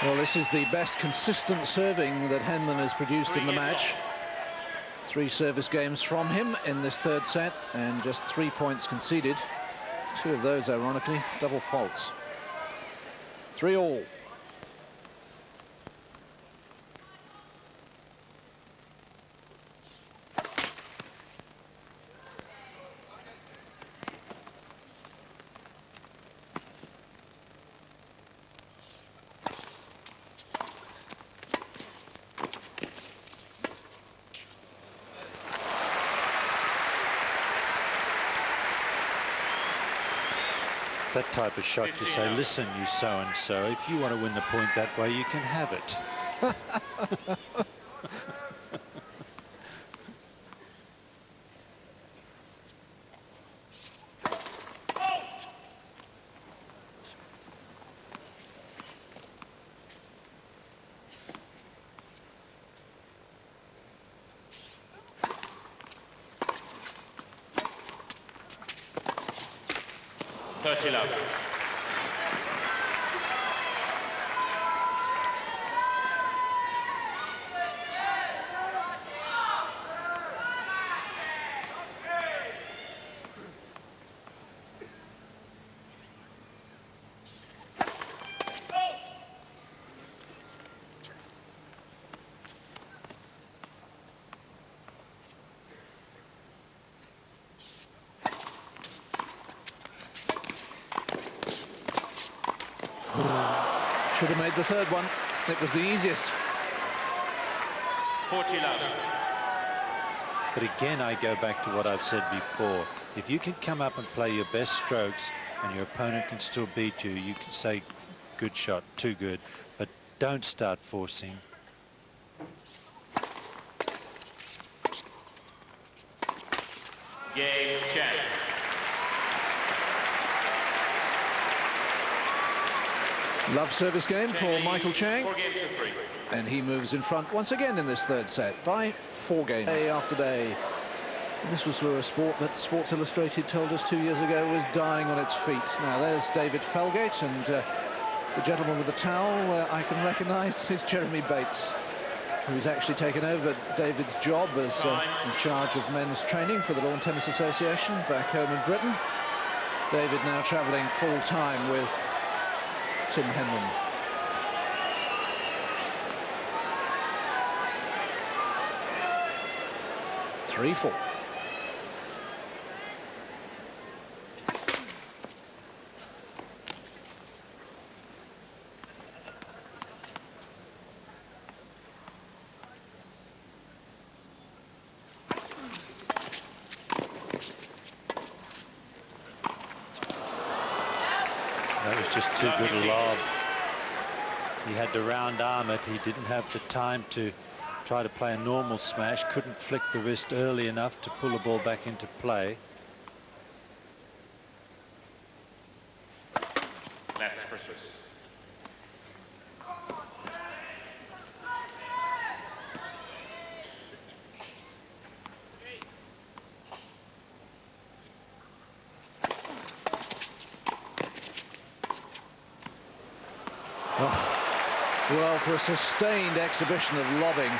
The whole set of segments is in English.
Well, this is the best consistent serving that Henman has produced in the match. 3 service games from him in this third set, and just 3 points conceded. 2 of those, ironically, double faults. 3-all. That type of shot to say, listen, you so-and-so, if you want to win the point that way, you can have it. Should have made the third one. It was the easiest. 40 love. But again, I go back to what I've said before. If you can come up and play your best strokes and your opponent can still beat you, you can say, good shot, too good. But don't start forcing. Game, chang. Love service game for Michael Chang, and he moves in front once again in this third set by 4 games. Day after day. And this was for a sport that Sports Illustrated told us 2 years ago was dying on its feet. Now there's David Felgate, and the gentleman with the towel I can recognise is Jeremy Bates, who's actually taken over David's job as in charge of men's training for the Lawn Tennis Association back home in Britain. David now travelling full-time with Tim Henman. Three-4. That was just too good a lob. He had to round arm it. He didn't have the time to try to play a normal smash. Couldn't flick the wrist early enough to pull the ball back into play. Left for Swiss. Well, for a sustained exhibition of lobbing,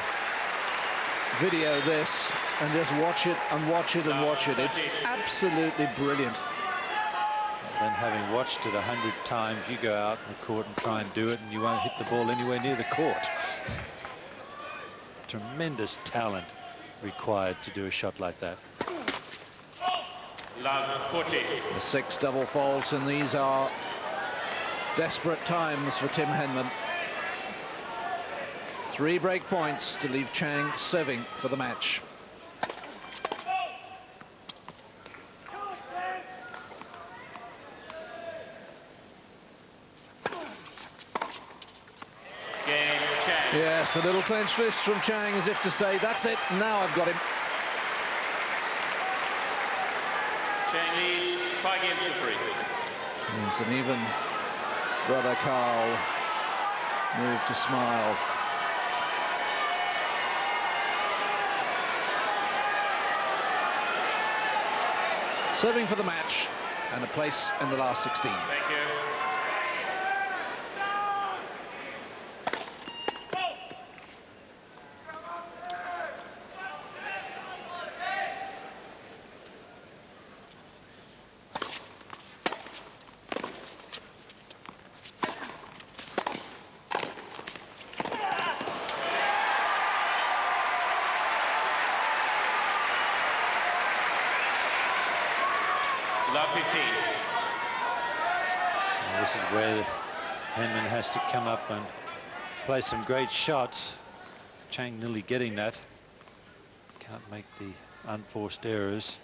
video this and just watch it and watch it and watch it. It's absolutely brilliant. And then having watched it 100 times, you go out in the court and try and do it, and you won't hit the ball anywhere near the court. Tremendous talent required to do a shot like that. Love 40. The 6 double faults, and these are desperate times for Tim Henman. 3 break points to leave Chang serving for the match. Game, Chang. Yes, the little clenched fist from Chang as if to say, that's it, now I've got him. Chang leads 5 games to 3. Yes, and even brother Carl moved to smile. Serving for the match and a place in the last 16. Thank you. Love 15. And this is where Henman has to come up and play some great shots. Chang nearly getting that. Can't make the unforced errors.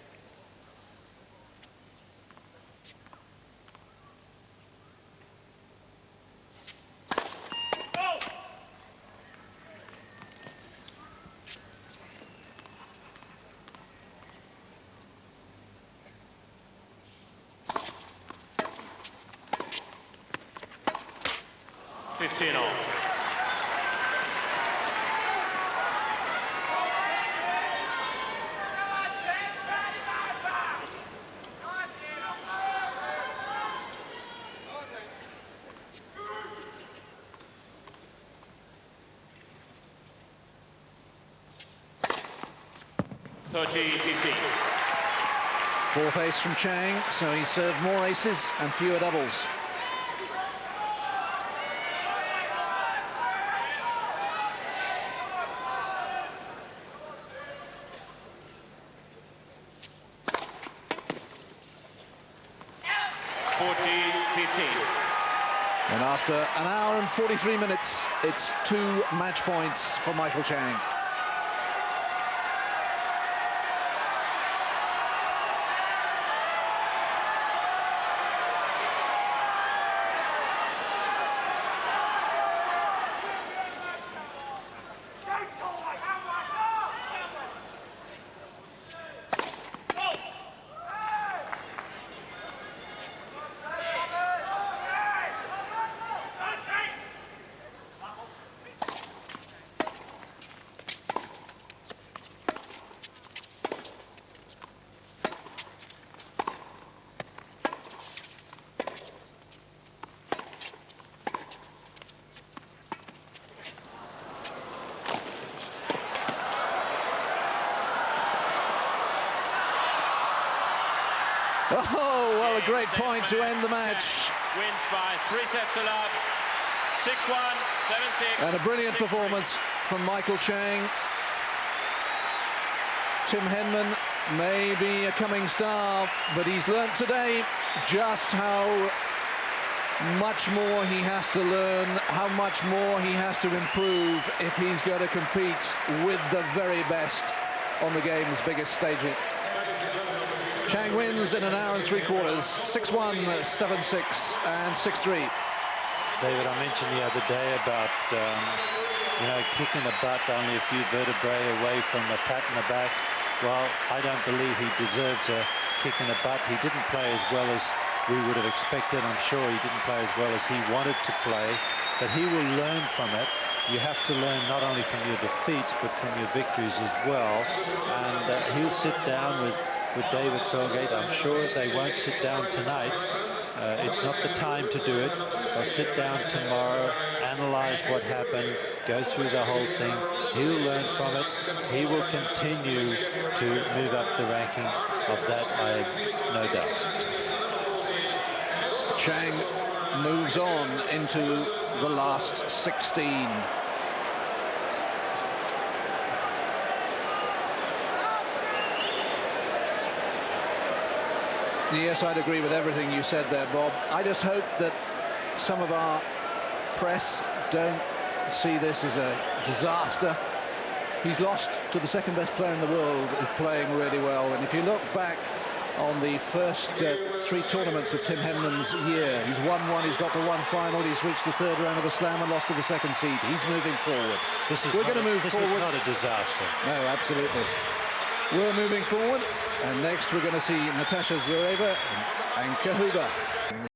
All. Fourth ace from Chang, so he served more aces and fewer doubles. And after an hour and 43 minutes, it's 2 match points for Michael Chang. Oh, well, a great point to end the match. Wins by 3 sets to love. 6-1, 7-6. And a brilliant performance from Michael Chang. Tim Henman may be a coming star, but he's learnt today just how much more he has to learn, how much more he has to improve if he's going to compete with the very best on the game's biggest stages. Chang wins in an hour and 3/4, 6-1, 7-6, and 6-3. David, I mentioned the other day about, you know, kicking the butt only a few vertebrae away from a pat in the back. Well, I don't believe he deserves a kick in the butt. He didn't play as well as we would have expected. I'm sure he didn't play as well as he wanted to play, but he will learn from it. You have to learn not only from your defeats, but from your victories as well. And he'll sit down with David Felgate. I'm sure they won't sit down tonight. It's not the time to do it. They'll sit down tomorrow, analyze what happened, go through the whole thing. He'll learn from it. He will continue to move up the rankings. Of that, I have no doubt. Chang moves on into the last 16. Yes, I'd agree with everything you said there, Bob. I just hope that some of our press don't see this as a disaster. He's lost to the second best player in the world, playing really well. And if you look back on the first 3 tournaments of Tim Henman's year, he's won 1, he's got to 1 final, he's reached the 3rd round of the Slam and lost to the 2nd seed. He's moving forward. We're going to move forward. This is not a disaster. No, absolutely. We're moving forward, and next we're going to see Natasha Zvereva and Kahuba.